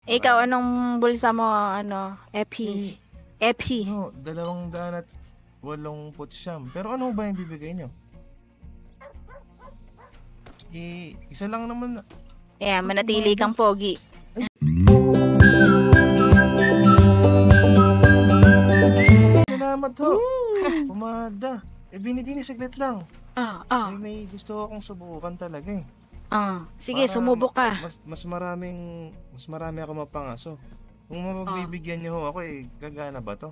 Ikaw, anong bulsa mo, ano, Eh, Epi? Epi. ano, 289. Pero ano ba yung bibigay nyo? Isa lang naman. Yeah, Ito, manatili pumada. kang pogi. Salamat ho. Pumada. Binibini saglit lang. Ah, ah, May gusto akong subukan talaga eh. Sige, Para sumubok ka. mas marami ako mapangaso. Kung Ah, mapagbibigyan niyo ho ako gagana ba to?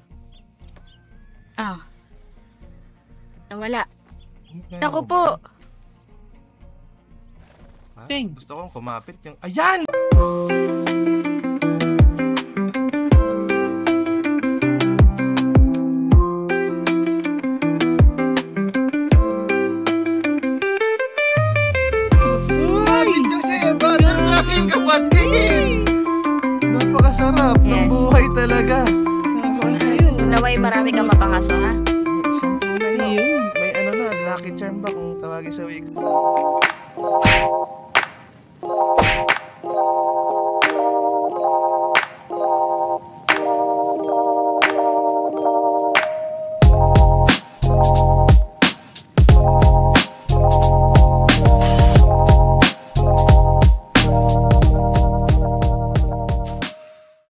ah, nawala. Kaya Ako ko ba po. yan? Ha? Gusto kong kumapit yung... Ayan! Kumapit yung sa'yo, bata sa aking kapatid! Napakasarap ng Yan. buhay talaga. Naway marami kang mapangaso, ha? Siyang tunay no? May ano na, lucky charm ba kung tawagin sa week?